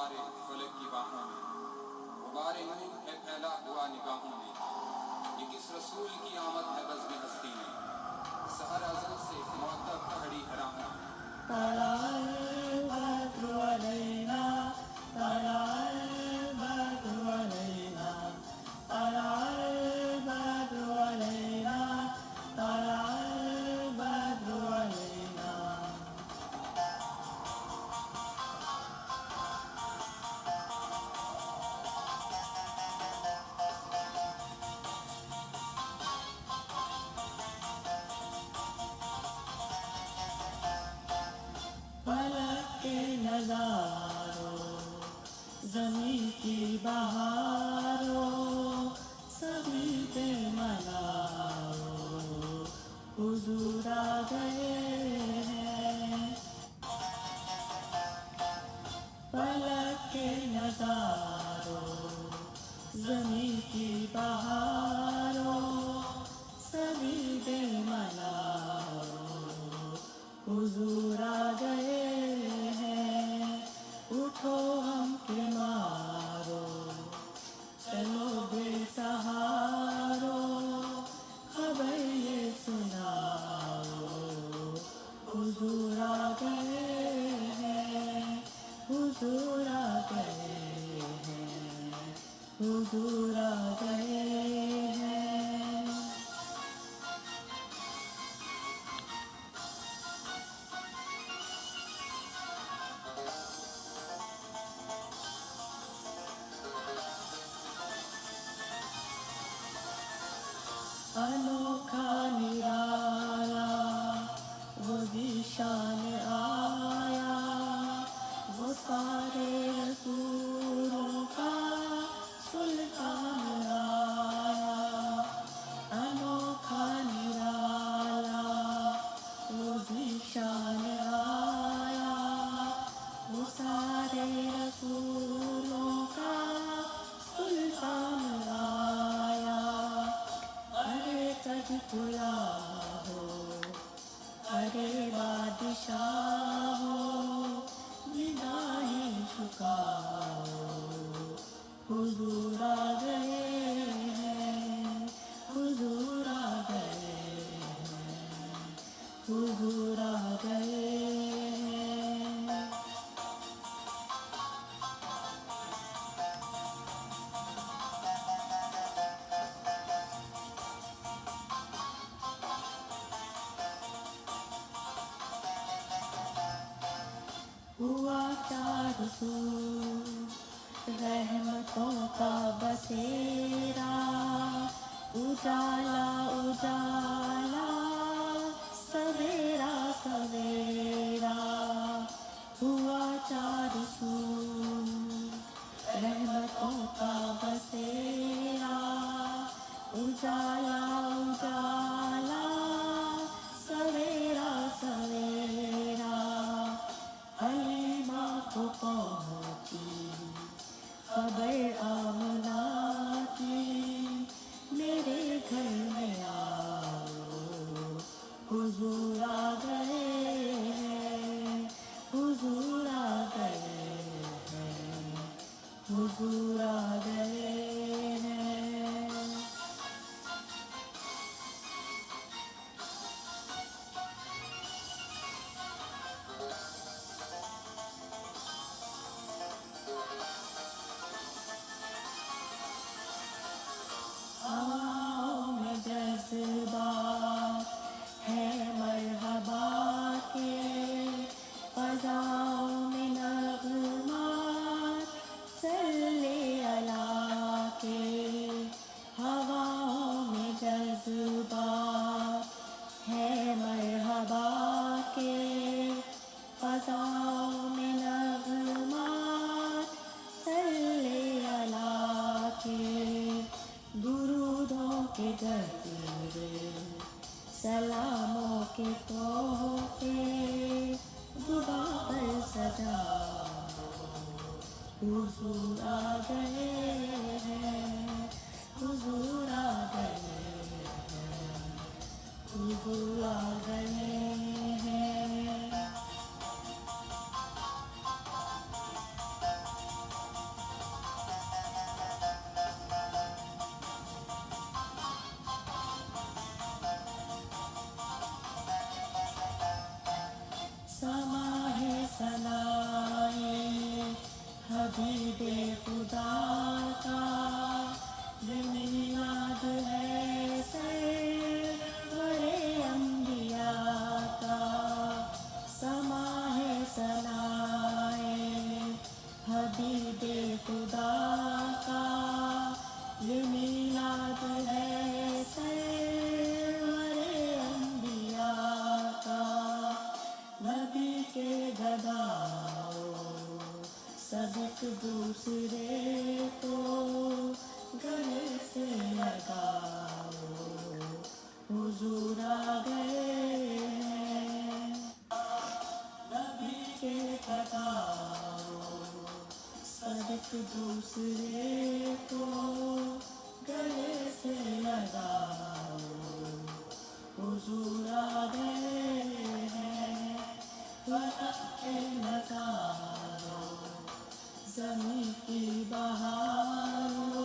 غبار فلک کی باہوں میں، غبار نور ہے پھیلا ہوا نگاہوں میں، یہ کس رسول کی آمد ہے بزم ہستی میں، سحر ازل سے معطر کھڑی ہے راہوں میں۔ طلع البدر علينا، طلع البدر علينا، طلع البدر علينا، طلع البدر علينا۔ فلک کے نظاروں، زمین کی بہاروں، سبھی پہ مناروں حضور آ گئے ہیں۔ فلک کے نظاروں، زمین کی بہاروں، سبھی پہ مناروں حضور آ گئے ہیں۔ اٹھو ہم کے مارو، چلو بے سہارو، خبر یہ سناؤ، حضور آ گئے ہیں، حضور آ گئے ہیں، حضور آ گئے ہیں۔ انوکھا نرالا وہ ذیشان آیا، وہ سارے رسولوں کا سلطان آیا۔ انوکھا نرالا وہ ذیشان آیا، وہ سارے رسولوں کا سلطان آیا۔ ارے تج پلا ہو، ارے بادشاہ ہو، نگاہیں جھکاؤ، حضور آ گئے ہیں، حضور آ گئے ہیں، حضور آ گئے ہیں۔ ہوا کیا رسول رحمتوں کا بسیرا، اجالا اجالا سویرا سویرا۔ ہوا کیا رسول رحمتوں کا بسیرا، اجالا اجالا سویرا سویرا۔ حلیمہ کو پہنچی خبر آمنہ کی، میرے گھر میں آؤ، نبی کے گداؤ سب ایک دوسرے کو گلے سے لگاؤ حضور آ گئے ہیں نبی کے گداؤ سب ایک دوسرے کو گلے سے لگاؤ حضور آ گئے ہیں وطن کے نظاروں زمین کی بہاروں